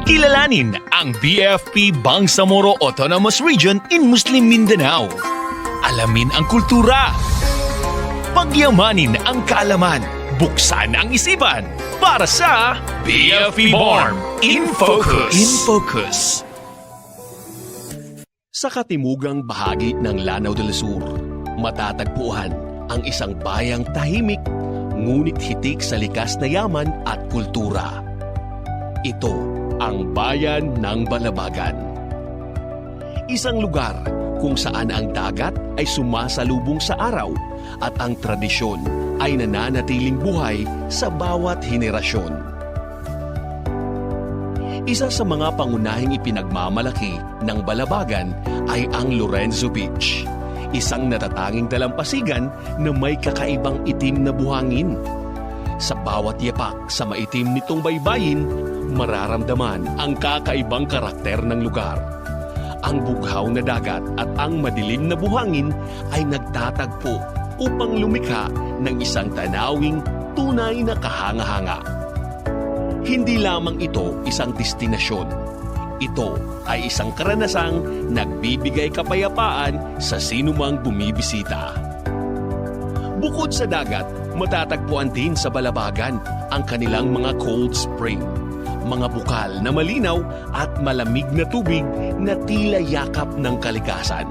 Kilalanin ang BFP Bangsamoro Autonomous Region in Muslim Mindanao. Alamin ang kultura. Pagyamanin ang kaalaman. Buksan ang isipan para sa BFP BARM in Focus. In Focus. Sa katimugang bahagi ng Lanao del Sur, matatagpuan ang isang bayang tahimik ngunit hitik sa likas na yaman at kultura. Ito ang bayan ng Balabagan. Isang lugar kung saan ang dagat ay sumasalubong sa araw at ang tradisyon ay nananatiling buhay sa bawat henerasyon. Isa sa mga pangunahing ipinagmamalaki ng Balabagan ay ang Lorenzo Beach, isang natatanging dalampasigan na may kakaibang itim na buhangin. Sa bawat yapak sa maitim nitong baybayin, mararamdaman ang kakaibang karakter ng lugar. Ang bughaw na dagat at ang madilim na buhangin ay nagtatagpo upang lumikha ng isang tanawing tunay na kahanga-hanga. Hindi lamang ito isang destinasyon. Ito ay isang karanasang nagbibigay kapayapaan sa sinumang bumibisita. Bukod sa dagat, matatagpuan din sa Balabagan ang kanilang mga cold spring, mga bukal na malinaw at malamig na tubig na tila yakap ng kalikasan.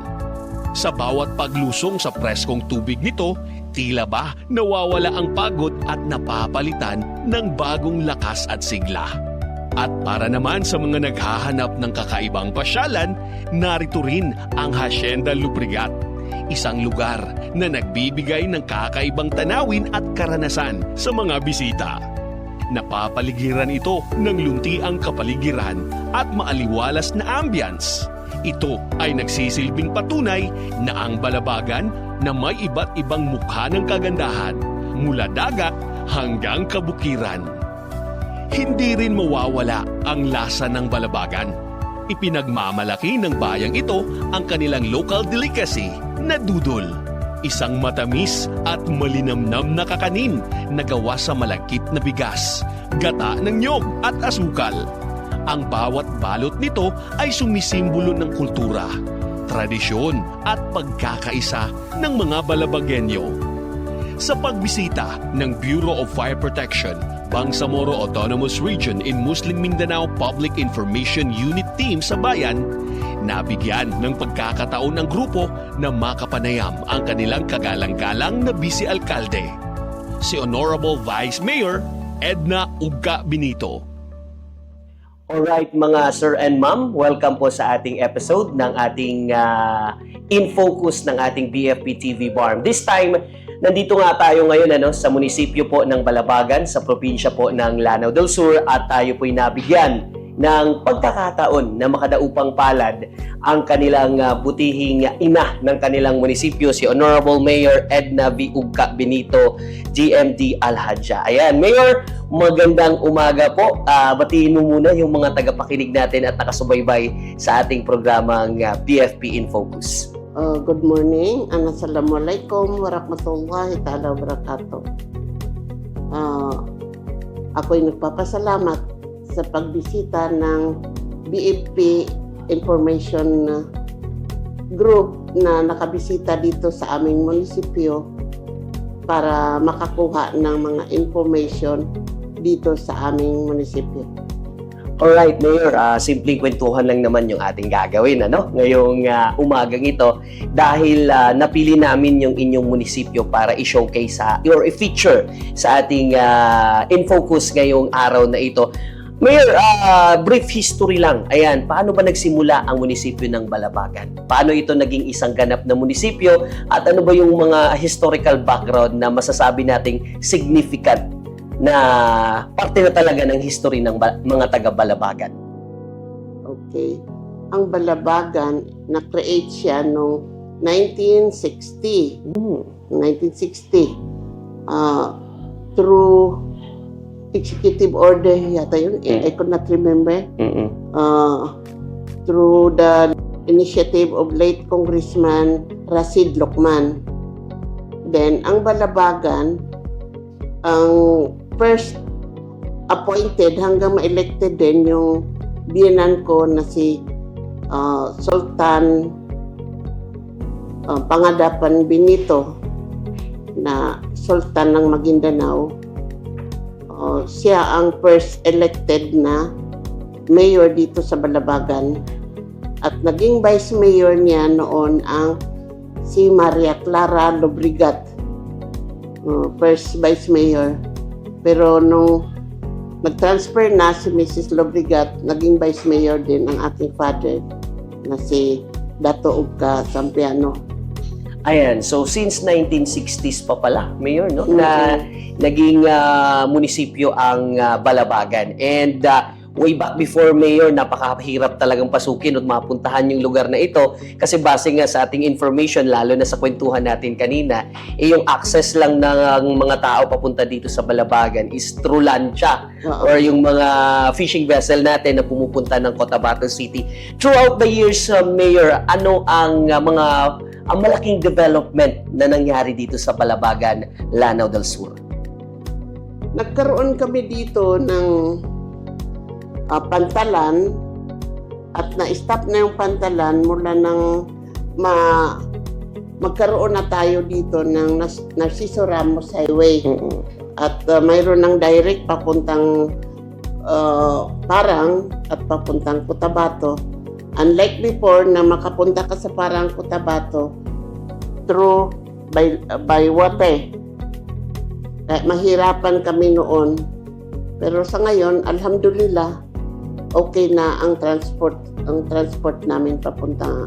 Sa bawat paglusong sa preskong tubig nito, tila ba nawawala ang pagod at napapalitan ng bagong lakas at sigla. At para naman sa mga naghahanap ng kakaibang pasyalan, narito rin ang Hacienda Lubrigat, isang lugar na nagbibigay ng kakaibang tanawin at karanasan sa mga bisita. Napapaligiran ito ng luntiang kapaligiran at maaliwalas na ambience. Ito ay nagsisilbing patunay na ang Balabagan na may iba't ibang mukha ng kagandahan, mula dagat hanggang kabukiran. Hindi rin mawawala ang lasa ng Balabagan. Ipinagmamalaki ng bayang ito ang kanilang local delicacy na dudol. Isang matamis at malinamnam na kakanin na gawa sa malagkit na bigas, gata ng niyog at asukal. Ang bawat balot nito ay sumisimbolo ng kultura, tradisyon at pagkakaisa ng mga Balabagenyo. Sa pagbisita ng Bureau of Fire Protection, Bangsamoro Autonomous Region in Muslim Mindanao Public Information Unit Team sa bayan, nabigyan ng pagkakataon ng grupo na makapanayam ang kanilang kagalang-galang na Vice-Alkalde, si Honorable Vice Mayor Edna Ugga Benito. Alright mga sir and ma'am, welcome po sa ating episode ng ating In Focus ng ating BFP TV BARM. This time, nandito nga tayo ngayon sa munisipyo po ng Balabagan, sa probinsya po ng Lanao del Sur, at tayo po'y nabigyan ng pagkakataon na makadaupang palad ang kanilang butihing ina ng kanilang munisipyo, si Honorable Mayor Edna V. Ugga Benito, GMD Al-Hadja. Ayan, Mayor, magandang umaga po. Batiin mo muna yung mga tagapakinig natin at nakasubaybay sa ating programang BFP in Focus. Good morning. Assalamualaikum warahmatullahi ta'ala wabarakatuh. Ako'y nagpapasalamat sa pagbisita ng BFP Information Group na nakabisita dito sa aming munisipyo para makakuha ng mga information dito sa aming munisipyo. Alright, Mayor, simpleng kwentuhan lang naman yung ating gagawin ngayong umagang ito dahil napili namin yung inyong munisipyo para i-showcase or i-feature sa ating In Focus ngayong araw na ito. Mayor, brief history lang. Ayan, paano ba nagsimula ang munisipyo ng Balabagan? Paano ito naging isang ganap na munisipyo? At ano ba yung mga historical background na masasabi nating significant na parte na talaga ng history ng mga taga-Balabagan? Okay. Ang Balabagan, na-create siya noong 1960. 1960. Through executive order yata yun. I could not remember. Through the initiative of late Congressman Rashid Lokman. Then, ang Balabagan, ang first appointed hanggang ma-elected din yung biyenan ko na si Sultan Pangadapan Benito na Sultan ng Maguindanao. Siya ang first elected na mayor dito sa Balabagan at naging vice mayor niya noon ang si Maria Clara Lobrigat, first vice mayor. Pero nung nag-transfer na si Mrs. Lobrigat, naging vice mayor din ang ating father na si Dato Ugka Sampiano. Ayan, so since 1960s pa pala, Mayor, no? Na naging munisipyo ang Balabagan. And way back before, Mayor, napakahirap talagang pasukin at mapuntahan yung lugar na ito. Kasi base nga sa ating information, lalo na sa kwentuhan natin kanina, yung access lang ng mga tao papunta dito sa Balabagan is through lancha or yung mga fishing vessel natin na pumupunta ng Cotabato City. Throughout the years, Mayor, ano ang ang malaking development na nangyari dito sa Balabagan, Lanao del Sur? Nagkaroon kami dito ng pantalan at na-stop na yung pantalan mula nang magkaroon na tayo dito ng Narciso Ramos Highway. At mayroon ng direct papuntang Parang at papuntang Cotabato. Unlike before na makapunta ka sa Parang Cotabato through by Wate. Mahirapan kami noon. Pero sa ngayon, alhamdulillah, okay na ang transport namin papunta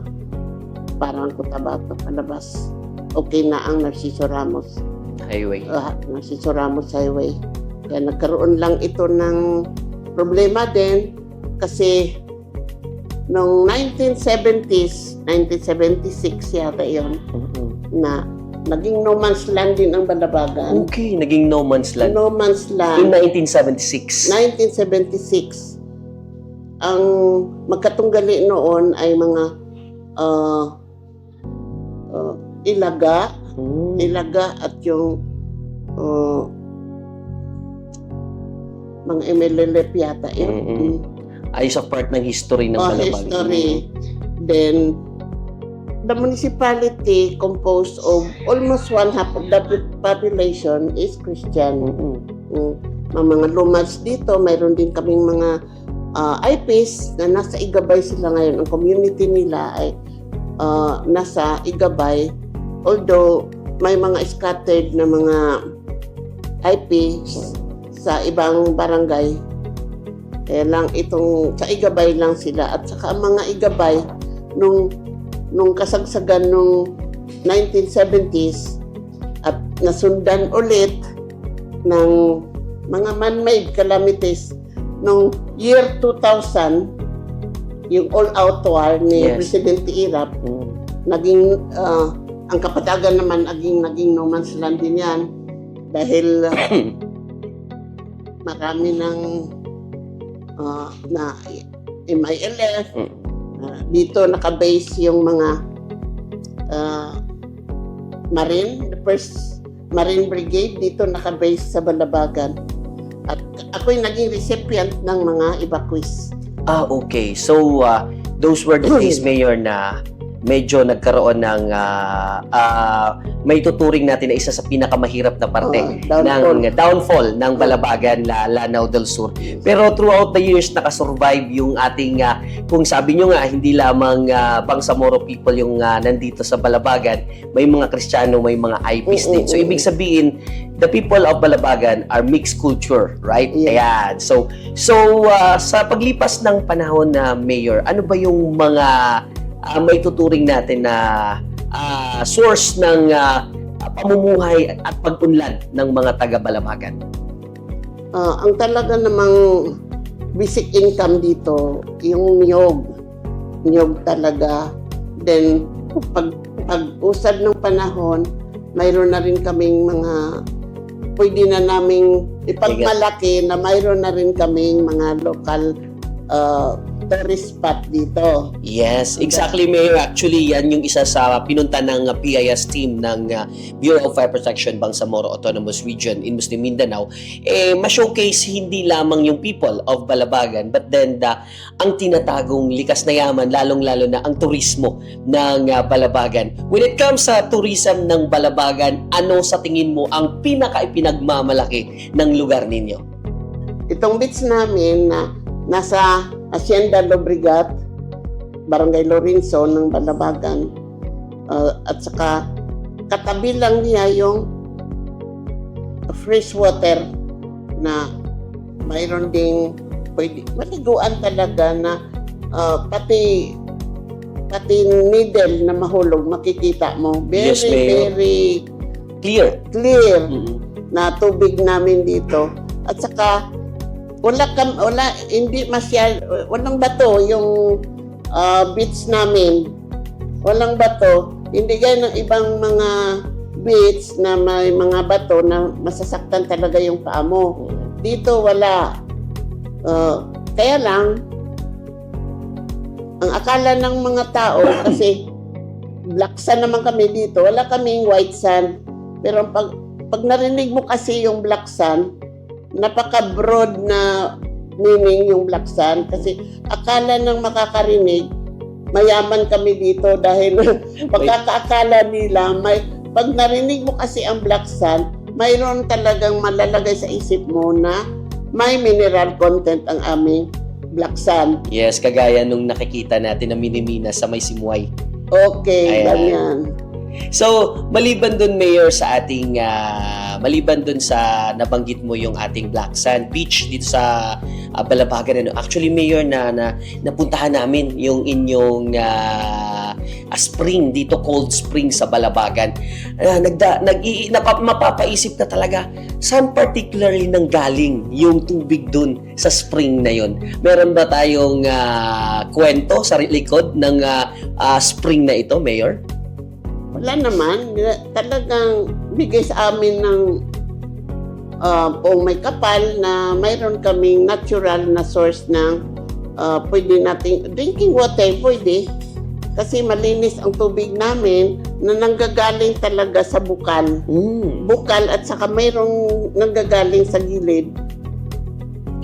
Parang Cotabato palabas. Okay na ang Narciso Ramos Highway. Narciso Ramos Highway. Kaya nagkaroon lang ito ng problema din kasi noong 1970s, 1976 yata yun, na naging no man's land din ang Balabagan. Okay, naging no man's land. No man's In land. 1976. 1976. Ang magkatunggali noon ay mga Ilaga at yung mga MLLF yata yun. Ay sa part ng history ng Balabagan. History. Then, the municipality composed of almost one-half of the population is Christian. Mga lumads dito, mayroon din kaming mga IPs na nasa Igabay sila ngayon. Ang community nila ay nasa Igabay. Although, may mga scattered na mga IPs sa ibang barangay. Kaya lang itong sa Igabay lang sila. At saka ang mga Igabay, nung kasagsagan nung 1970s at nasundan ulit ng mga man-made calamities nung year 2000, yung all-out war ni Presidente Irap, naging ang Kapatagan naman naging no man's land din yan dahil marami ng na MILF dito nakabase yung mga Marine, the first Marine Brigade dito nakabase sa Balabagan at ako'y naging recipient ng mga evacuees. Okay. So, those were the days, Mayor, na medyo nagkaroon ng may tuturing natin na isa sa pinakamahirap na parte ng downfall ng Balabagan, Lanao del Sur. Pero throughout the years, nakasurvive yung ating, kung sabi nyo nga, hindi lamang Bangsamoro people yung nandito sa Balabagan, may mga Kristiyano, may mga IPs din. So, ibig sabihin, the people of Balabagan are mixed culture, right? Yeah. Ayan. So sa paglipas ng panahon na Mayor, ano ba yung mga may tuturing natin na source ng pamumuhay at pag-unlad ng mga taga-Balabagan? Ang talaga namang basic income dito, yung niyog talaga. Then, pag-usad ng panahon, mayroon na rin kaming mga pwede na naming ipagmalaki na mayroon na rin kaming mga local tourist spot dito. Yes, exactly, Mayor. Actually, yan yung isa sa pinunta ng PIS team ng Bureau of Fire Protection Bangsamoro Autonomous Region in Muslim Mindanao. Ma-showcase hindi lamang yung people of Balabagan, but then ang tinatagong likas na yaman, lalong-lalo na ang turismo ng Balabagan. When it comes sa tourism ng Balabagan, ano sa tingin mo ang pinaka-ipinagmamalaki ng lugar ninyo? Itong beach namin na nasa Hacienda Lobregat, Barangay Lorenzo ng Balabagan, at saka katabi lang niya yung fresh water na mayroon ding pwede maliguan talaga na pati needle na mahulog makikita mo. Very, Yes, Mayor. very Clear. clear Mhm. na tubig namin dito. At saka hindi walang bato yung beach namin. Walang bato. Hindi gaya ng ibang mga beach na may mga bato na masasaktan talaga yung paa mo. Dito wala. Kaya lang, ang akala ng mga tao, kasi black sand naman kami dito, wala kaming white sand. Pero pag narinig mo kasi yung black sand, napaka-broad na meaning yung black sand kasi akala ng makakarinig mayaman kami dito dahil pagkakaakala nila pag narinig mo kasi ang black sand, mayroon talagang malalagay sa isip mo na may mineral content ang aming black sand. Yes, kagaya nung nakikita natin na Minimina sa may Simuay. Okay, Ayan. ganyan. So, maliban dun, Mayor, sa ating, maliban dun sa nabanggit mo yung ating Black Sand Beach dito sa Balabagan, actually, Mayor, napuntahan namin yung inyong spring dito, cold spring sa Balabagan. Mapapaisip na talaga, saan particularly nanggaling yung tubig dun sa spring na yun? Meron ba tayong kwento sa likod ng spring na ito, Mayor? Wala naman. Talagang bigay sa amin ng may kapal na mayroon kaming natural na source ng pwede nating drinking water, pwede. Kasi malinis ang tubig namin na nanggagaling talaga sa bukal. Bukal at saka mayroong nanggagaling sa gilid.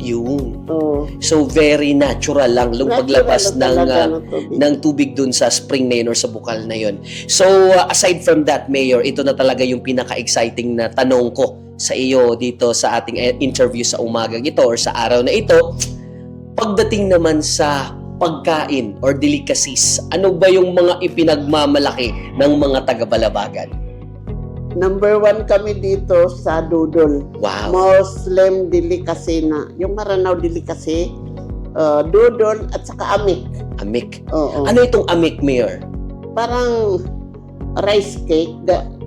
Yun. Oh. So, very natural lang yung paglabas Natural ng tubig dun sa spring na yun or sa bukal na yun. So, aside from that, Mayor, ito na talaga yung pinaka-exciting na tanong ko sa iyo dito sa ating interview sa umagang ito or sa araw na ito. Pagdating naman sa pagkain or delicacies, ano ba yung mga ipinagmamalaki ng mga taga-Balabagan? Number 1 kami dito sa Dudol. Wow. Muslim delicacy na. Yung Maranao delicacy, Dudol at saka amik. Amik. Oo. Ano itong amik, Mayor? Parang rice cake.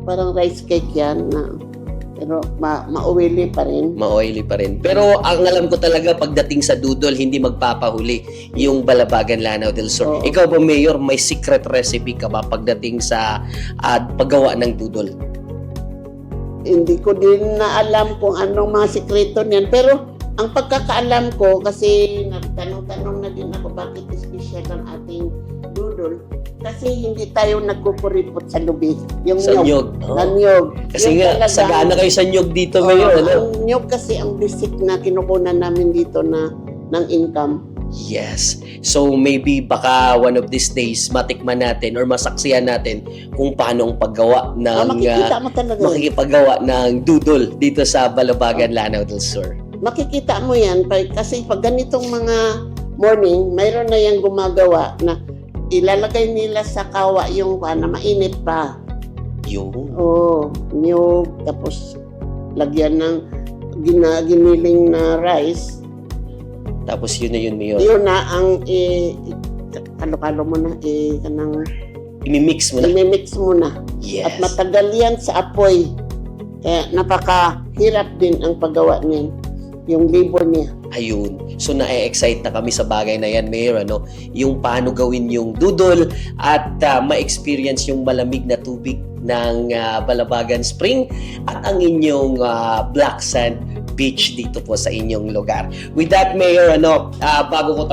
Parang rice cake yan na pero ma-oily pa rin. Ma-oily pa rin. Pero ang alam ko talaga pagdating sa dudol, hindi magpapahuli yung Balabagan Lanao del Sur. Oo. Ikaw ba, Mayor, may secret recipe ka ba pagdating sa paggawa ng dudol? Hindi ko din na alam kung anong mga sikreto niyan. Pero ang pagkakaalam ko, kasi nagtanong-tanong na din ako bakit special ang ating dudol. Kasi hindi tayo nagkukuripot sa lubi. Yung Sa nyog. Sa nyog. Kasi Yung nga, talagang- sagana kayo sa nyog dito, Mayor. Ano? Ang nyog kasi ang basic na kinukunan namin dito na ng income. Yes. So maybe baka one of these days matikman natin or masaksihan natin kung paano ang paggawa ng Makikita mo talaga. makikipaggawa ng dudol dito sa Balabagan Lanao del Sur. Makikita mo yan kasi pag ganitong mga morning, mayroon na yung gumagawa na ilalagay nila sa kawa yung na mainit pa. Yun. Oh, nyug, tapos lagyan ng giniling na rice. Tapos yun na yun, Mayor. Yun na ang kalo-kalo mo na kanang Imimix mo na. imimix mo na. Yes. At matagal yan sa apoy. Kaya napakahirap din ang paggawa niyan. Yung labor niya. Ayun. So na-excite na kami sa bagay na yan, Mayor, ano? Yung paano gawin yung dudol at ma-experience yung malamig na tubig ng Balabagan Spring at ang inyong Black Sand beach dito po sa inyong lugar. With that, Mayor, bago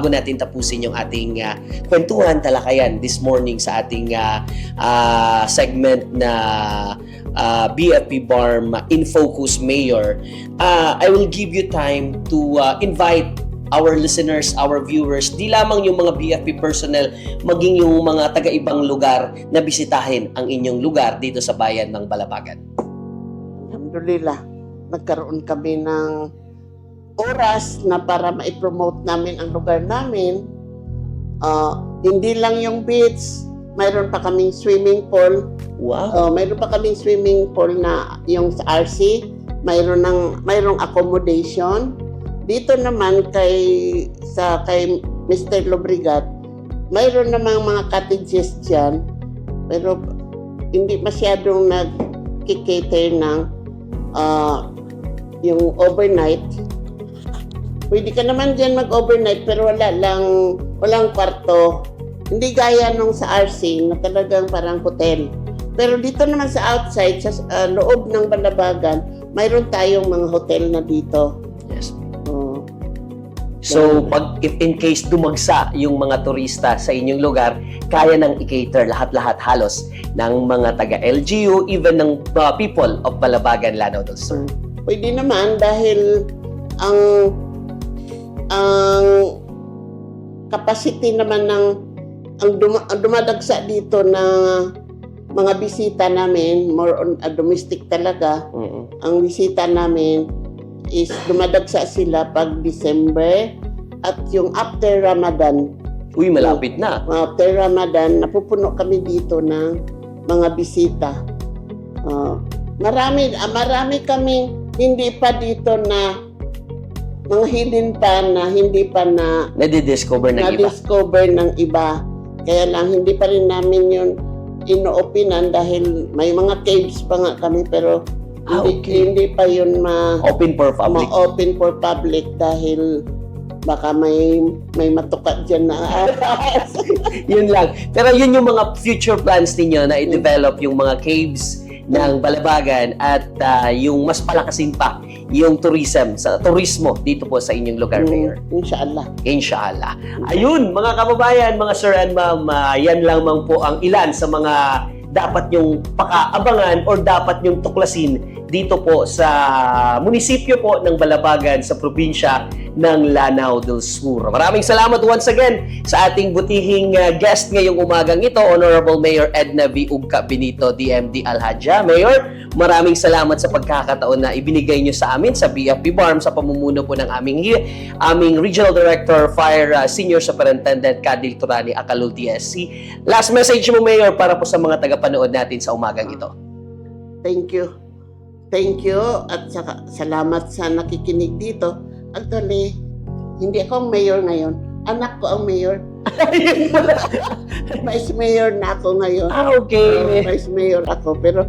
natin tapusin yung ating kwentuhan, talakayan this morning sa ating segment na BFP BARM In Focus, Mayor, I will give you time to invite our listeners, our viewers, di lamang yung mga BFP personnel, maging yung mga taga-ibang lugar na bisitahin ang inyong lugar dito sa bayan ng Balabagan. Alhamdulillah, nagkaroon kami ng oras na para ma-promote namin ang lugar namin. Hindi lang yung beach, mayroon pa kaming swimming pool. Wow! Mayroon pa kaming swimming pool na yung sa RC, mayroong accommodation. Dito naman kay Mr. Lobrigat, mayroon namang mga cottages dyan, pero hindi masyadong nag-cater ng yung overnight. Pwede ka naman dyan mag-overnight pero walang kwarto. Hindi gaya nung sa RC na talagang parang hotel. Pero dito naman sa outside, sa loob ng Balabagan, mayroon tayong mga hotel na dito. Yes. So, if in case dumagsa yung mga turista sa inyong lugar, kaya nang i-cater lahat-lahat halos ng mga taga-LGU, even ng people of Balabagan, Lanao del Sur. Pwede naman dahil ang capacity naman ng dumadagsa dito na mga bisita namin, more on domestic talaga. Ang bisita namin is dumadagsa sila pag December at yung after Ramadan. Uy, malapit na. After Ramadan, napupuno kami dito ng mga bisita. Marami kami hindi pa dito na mga hidden pa na hindi pa na nadidiscover ng iba. Na-discover ng iba. Kaya lang hindi pa rin namin yun ino-openan dahil may mga caves pa nga kami pero hindi pa yun open for public. Open for public dahil baka may matuka dyan na Yun lang. Pero yun yung mga future plans ninyo na i-develop yung mga caves ng Balabagan at yung mas palakasin pa yung turismo dito po sa inyong lugar, Mayor. Inshallah. Inshallah. Ayun, mga kababayan, mga sir and ma'am, yan lamang po ang ilan sa mga dapat nyong pakaabangan or dapat nyong tuklasin dito po sa munisipyo po ng Balabagan sa probinsya ng Lanao del Sur. Maraming salamat once again sa ating butihing guest ngayong umagang ito, Honorable Mayor Edna V. Ugka Benito, DMD Al-Hadja. Mayor, maraming salamat sa pagkakataon na ibinigay nyo sa amin sa BFP BARM sa pamumuno po ng aming Regional Director Fire Senior Superintendent Kadil Turani Akalul DSC. Last message mo, Mayor, para po sa mga tagapanood natin sa umagang ito. Thank you. Thank you at salamat sa nakikinig dito. Actually, hindi ako ang mayor ngayon. Anak ko ang mayor. Vice mayor na ako ngayon. Okay. Vice mayor ako. Pero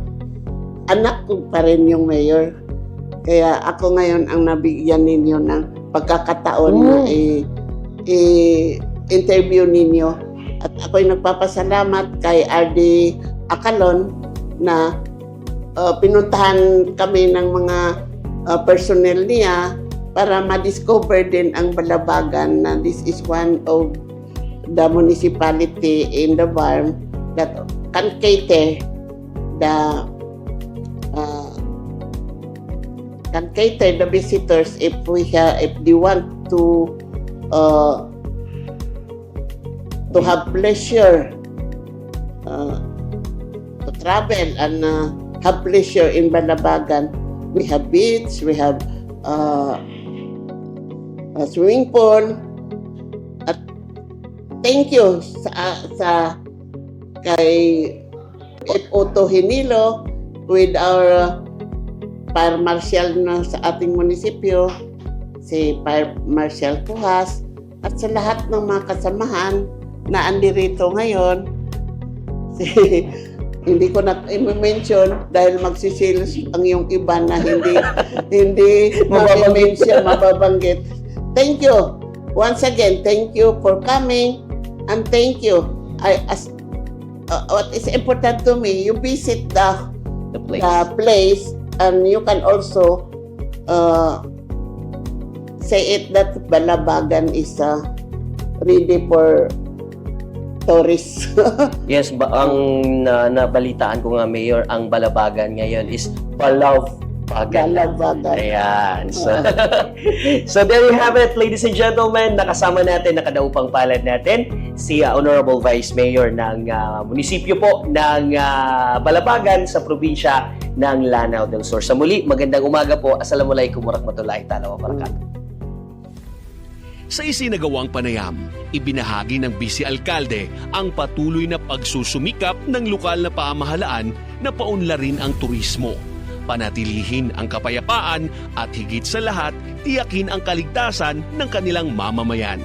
anak ko pa rin yung mayor. Kaya ako ngayon ang nabigyan ninyo ng pagkakataon na i-interview ninyo. At ako'y nagpapasalamat kay RD Acalon na pinuntahan kami ng mga personnel niya para ma-discover din ang Balabagan na this is one of the municipality in the BARM that can cater the visitors if they want to have pleasure to travel and have pleasure in Balabagan. We have beach, we have a swimming pool. At thank you sa kay Otto Hinilo with our Fire Marshal na sa ating munisipyo, si Fire Marshal Puhas, at sa lahat ng mga kasamahan na andirito ngayon. Hindi ko na i-mention dahil magsisilos ang yung iba na hindi mababanggit. Thank you. Once again, thank you for coming and thank you. What is important to me, you visit the place and you can also say it that Balabagan is ready for tourists. Yes, ang nabalitaan ko nga, Mayor, ang Balabagan ngayon is Balabagan. Balabagan. Ayan. So there you have it, ladies and gentlemen. Nakasama natin, nakadaupang palad natin, si Honorable Vice Mayor ng munisipyo po ng Balabagan sa probinsya ng Lanao del Sur. Sa muli, magandang umaga po. Assalamualaikum warahmatullahi ta'ala wabarakatuh. Sa isinagawang panayam, ibinahagi ng Vice Alkalde ang patuloy na pagsusumikap ng lokal na pamahalaan na paunlarin ang turismo, panatilihin ang kapayapaan at higit sa lahat, tiyakin ang kaligtasan ng kanilang mamamayan.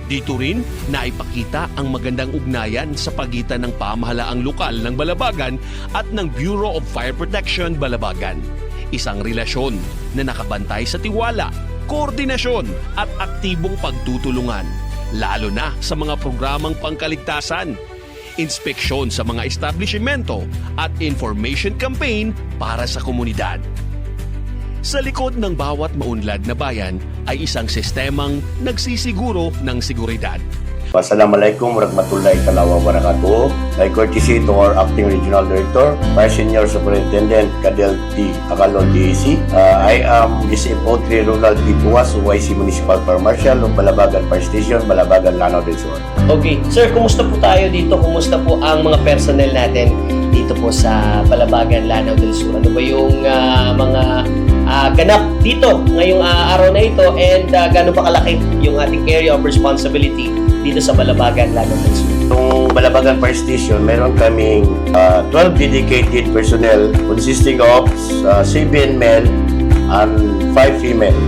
Dito rin naipakita ang magandang ugnayan sa pagitan ng pamahalaang lokal ng Balabagan at ng Bureau of Fire Protection Balabagan. Isang relasyon na nakabantay sa tiwala, koordinasyon at aktibong pagtutulungan, lalo na sa mga programang pangkaligtasan, inspeksyon sa mga establishmento at information campaign para sa komunidad. Sa likod ng bawat maunlad na bayan ay isang sistemang nagsisiguro ng seguridad. Assalamualaikum warahmatullahi wabarakatuh. My courtesy to our Acting Regional Director, Vice Senior Superintendent Cadel T. Acalon DEC. I am DCFO 3 Ronald D. Puas, YC Municipal Fire Marshal ng Balabagan Fire Station, Balabagan, Lanao del Sur. Okay. Sir, kumusta po tayo dito? Kumusta po ang mga personnel natin dito po sa Balabagan, Lanao del Sur? Ano ba yung mga ganap dito ngayong araw na ito, and gaano pa kalaki yung ating area of responsibility dito sa Balabagan, Lanao del Sur? Itong Balabagan Fire Station, meron kaming 12 dedicated personnel consisting of 7 male and 5 female.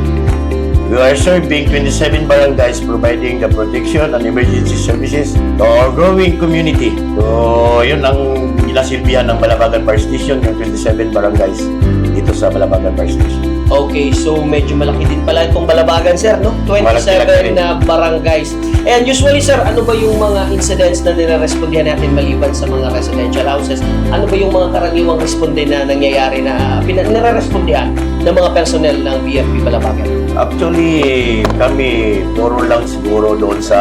We are serving 27 barangays providing the protection and emergency services to our growing community. So, yun ang ginasilbihan ng Balabagan Fire Station, yung 27 barangays dito sa Balabagan Fire Station. Okay, so medyo malaki din pala itong Balabagan, sir, no? 27 na barangays. And usually, sir, ano ba yung mga incidents na nirerespondihan natin maliban sa mga residential houses? Ano ba yung mga karaniwang responde na nangyayari na nirerespondihan ng mga personnel ng BFP Balabagan? Actually, kami puro lang siguro doon sa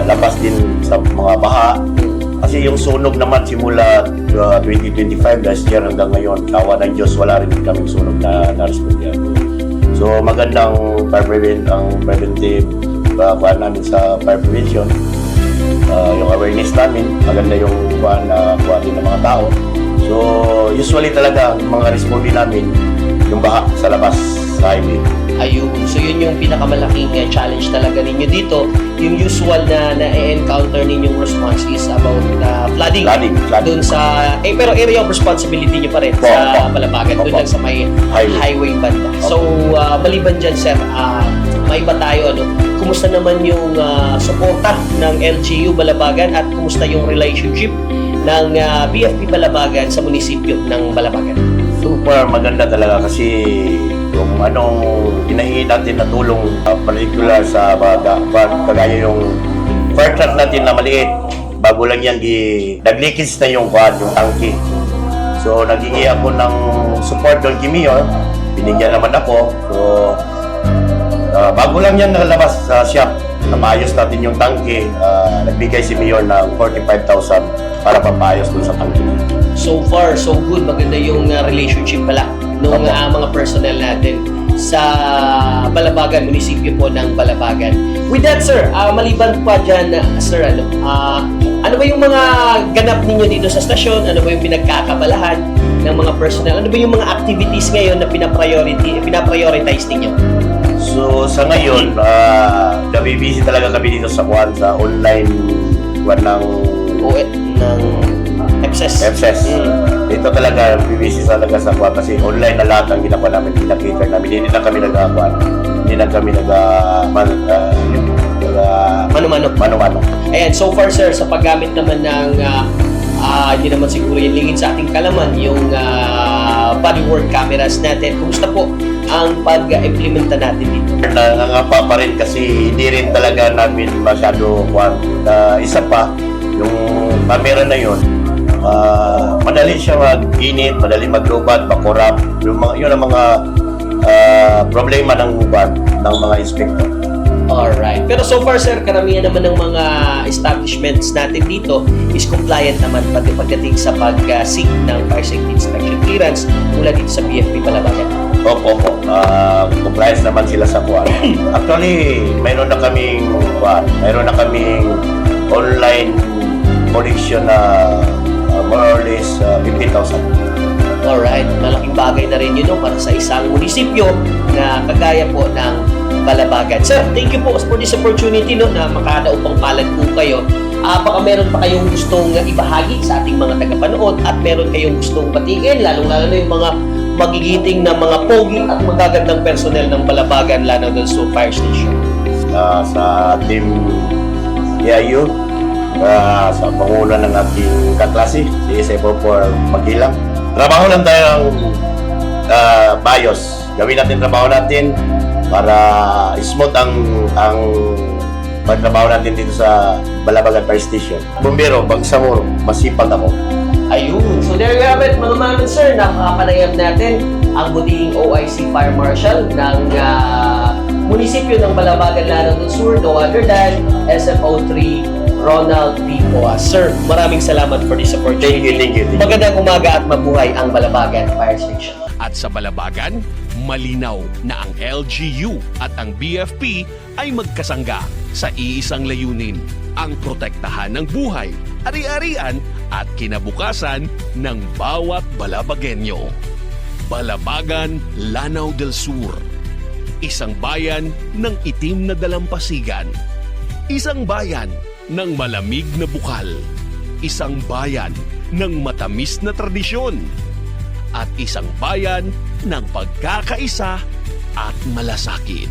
labas din sa mga baha. Kasi yung sunog naman simula 2025 last year hanggang ngayon, kawa ng Diyos, wala rin kaming sunog na respondihan. So magandang preventive kuhaan namin sa fire prevention. Yung awareness namin, maganda yung kuhaan din ng mga tao. So usually talaga mga responde namin yung baha sa labas sa highway. Ayun. So yun yung pinakamalaking challenge talaga ninyo dito. Yung usual na na-encounter ninyong response is about flooding. Flooding. Doon sa pero area of responsibility nyo pa rin sa Balabagan, doon lang sa may highway banda. So maliban dyan, sir, may iba tayo, kumusta naman yung suporta ng LGU Balabagan at kumusta yung relationship ng BFP Balabagan sa munisipyo ng Balabagan? Super maganda talaga kasi kung anong hinahingi natin na tulong, particular sa kagaya yung fire truck natin na maliit, bago lang yan, nag-leakage na yung tangke. So naghingi ako ng support doon kay Mayor, binigyan naman ako. So bago lang yan nakalabas sa shop, napayos natin yung tangke, nagbigay si Mayor ng 45,000 para papayos doon sa tangke. So far, so good. Maganda yung relationship pala ng mga personnel natin sa Balabagan, munisipyo po ng Balabagan. With that, sir, maliban pa dyan, sir, ano ba yung mga ganap ninyo dito sa stasyon? Ano ba yung pinagkakabalahan ng mga personnel? Ano ba yung mga activities ngayon na pinaprioritize ninyo? So sa ngayon, nabibisi talaga kami dito sa online ng FSS. Dito talaga bibisi talaga sa kasi online na lahat ang ginagawa namin, pinakita namin. Hindi na kami mano-mano. Ayan, so far, sir, sa paggamit naman ng hindi naman siguro yung lingid sa ating kalaman, yung bodywork cameras natin, kumusta po ang pag-implementa natin dito? Nangangapa pa rin kasi hindi rin talaga namin masyado isa pa, yung camera na yun, madali siya mag-init, madali maglubat, makurap. Yun ang mga problema ng bar, ng mga inspector. Alright. Pero so far, sir, karamihan naman ng mga establishments natin dito is compliant naman pati pagdating sa pag-seek ng fire safety inspection clearance mula dito sa BFP Balabagan. Opo. Compliance naman sila sa kuwan. Actually, mayroon na kaming online collection na more or less 50,000. Alright. Malaking bagay na rin yun, no, para sa isang munisipyo na kagaya po ng Balabagan. Sir, thank you po for this opportunity, no, na makadaupang palad po kayo. Baka meron pa kayong gustong ibahagi sa ating mga tagapanood at meron kayong gustong batiin, lalong-lalo na yung mga magigiting na mga pogi at magagandang personnel ng Balabagan Lanao del Sur Fire Station. Sa team EIU, sa pangulo ng ating kaklase, si SF4 Magilang. Trabaho lang tayo ng bayos. Gawin natin trabaho natin para smooth ang pagtrabaho natin dito sa Balabagan Fire Station. Bumbero, Bangsamoro, masipag ako. Ayun. So there you have it, mga manon sir. Nakapanayam natin ang butihing OIC Fire Marshal ng munisipyo ng Balabagan Lanao del Sur, no other than SFO3 Ronald P. Poas. Sir, maraming salamat for this opportunity. Thank you. Magandang umaga at mabuhay ang Balabagan Fire Station. At sa Balabagan, malinaw na ang LGU at ang BFP ay magkasangga sa iisang layunin, ang protektahan ng buhay, ari-arian at kinabukasan ng bawat Balabagenyo. Balabagan, Lanao del Sur. Isang bayan ng itim na dalampasigan. Isang bayan ng malamig na bukal. Isang bayan ng matamis na tradisyon. At isang bayan ng pagkakaisa at malasakit.